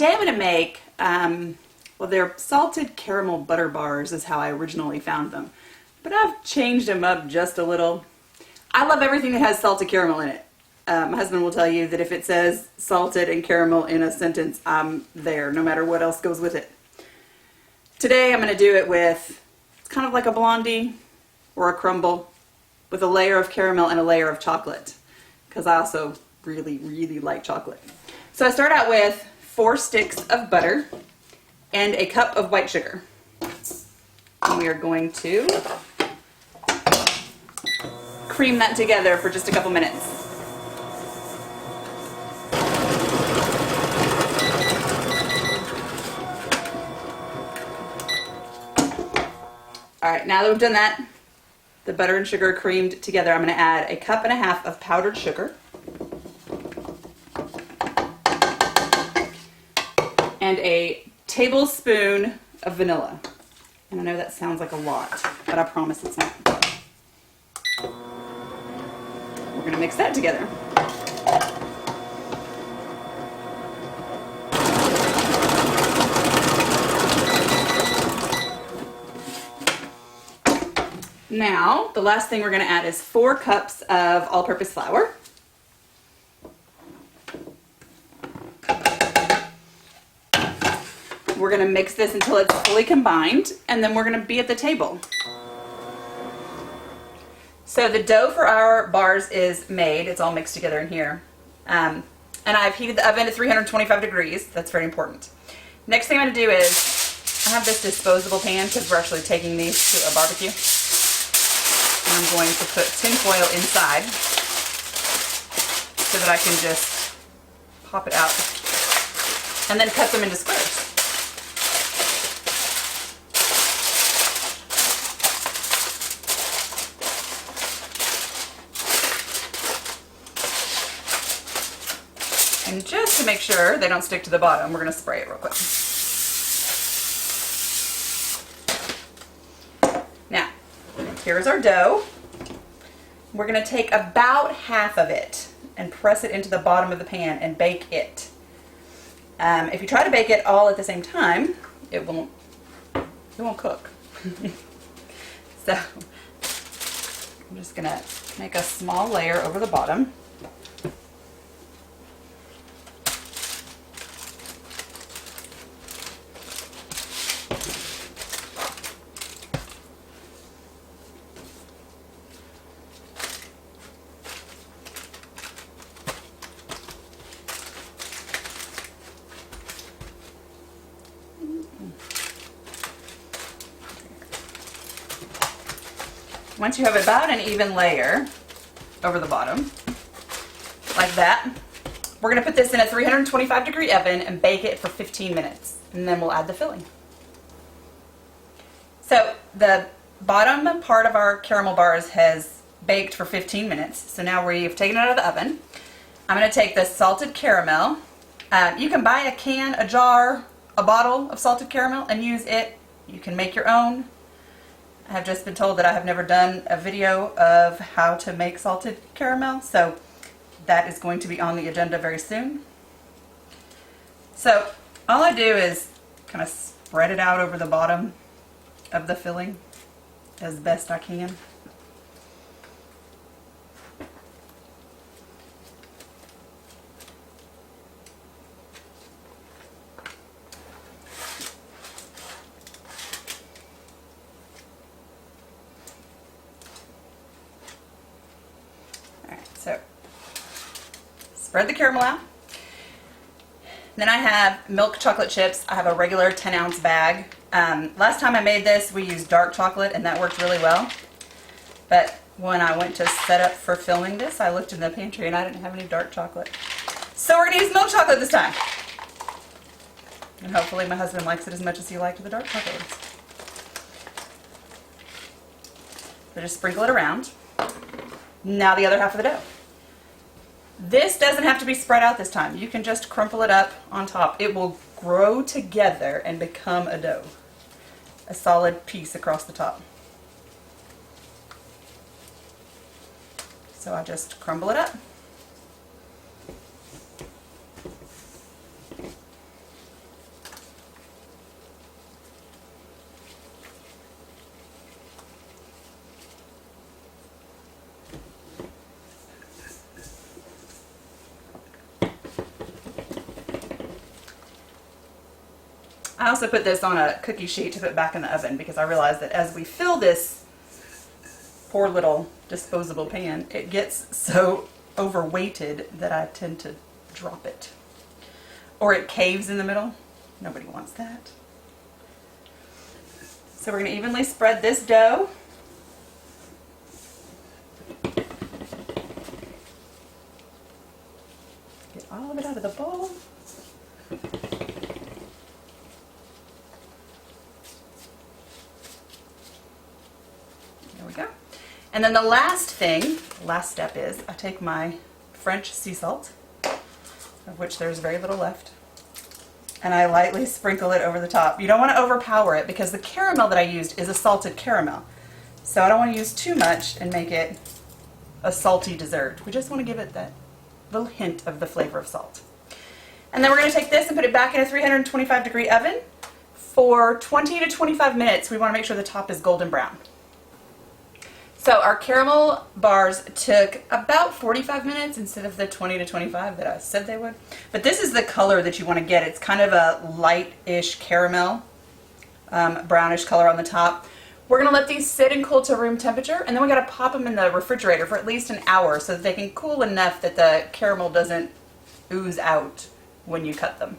today I'm going to make, well, they're salted caramel butter bars is how I originally found them. But I've changed them up just a little. I love everything that has salted caramel in it. My husband will tell you that if it says salted and caramel in a sentence, I'm there, no matter what else goes with it. Today I'm going to do it with, it's kind of like a blondie or a crumble with a layer of caramel and a layer of chocolate, because I also really, really like chocolate. So I start out with 4 sticks of butter and a cup of white sugar. And we are going to cream that together for just a couple minutes. All right, now that we've done that, the butter and sugar creamed together, I'm going to add a cup and a half of powdered sugar and a tablespoon of vanilla. And I know that sounds like a lot, but I promise it's not. We're going to mix that together. Now, the last thing we're going to add is 4 cups of all-purpose flour. We're going to mix this until it's fully combined, and then we're going to be at the table. So the dough for our bars is made. It's all mixed together in here. And I've heated the oven to 325 degrees. That's very important. Next thing I'm going to do is, I have this disposable pan because we're actually taking these to a barbecue. And I'm going to put tin foil inside so that I can just pop it out and then cut them into squares. And just to make sure they don't stick to the bottom, we're going to spray it real quick. Now, here's our dough. We're going to take about half of it and press it into the bottom of the pan and bake it. If you try to bake it all at the same time, it won't cook. So I'm just going to make a small layer over the bottom. Once you have about an even layer over the bottom, like that, we're going to put this in a 325 degree oven and bake it for 15 minutes. And then we'll add the filling. So the bottom part of our caramel bars has baked for 15 minutes. So now we've taken it out of the oven. I'm going to take the salted caramel. You can buy a can, a jar, a bottle of salted caramel and use it. You can make your own. I have just been told that I have never done a video of how to make salted caramel, so that is going to be on the agenda very soon. So all I do is kind of spread it out over the bottom of the filling as best I can. So, spread the caramel out. Then I have milk chocolate chips. I have a regular 10-ounce bag. Last time I made this, we used dark chocolate, and that worked really well. But when I went to set up for filming this, I looked in the pantry, and I didn't have any dark chocolate. So we're going to use milk chocolate this time. And hopefully my husband likes it as much as he liked the dark chocolate. So just sprinkle it around. Now the other half of the dough. This doesn't have to be spread out this time. You can just crumple it up on top. It will grow together and become a dough. A solid piece across the top. So I just crumble it up. I also put this on a cookie sheet to put back in the oven because I realized that as we fill this poor little disposable pan, it gets so overweighted that I tend to drop it. Or it caves in the middle. Nobody wants that. So we're going to evenly spread this dough. Get all of it out of the bowl. There we go. And then the last step is I take my French sea salt, of which there's very little left, and I lightly sprinkle it over the top. You don't want to overpower it because the caramel that I used is a salted caramel. So I don't want to use too much and make it a salty dessert. We just want to give it that little hint of the flavor of salt. And then we're going to take this and put it back in a 325-degree oven for 20 to 25 minutes. We want to make sure the top is golden brown. So our caramel bars took about 45 minutes instead of the 20 to 25 that I said they would. But this is the color that you want to get. It's kind of a light-ish caramel, brownish color on the top. We're going to let these sit and cool to room temperature, and then we got to pop them in the refrigerator for at least an hour so that they can cool enough that the caramel doesn't ooze out when you cut them.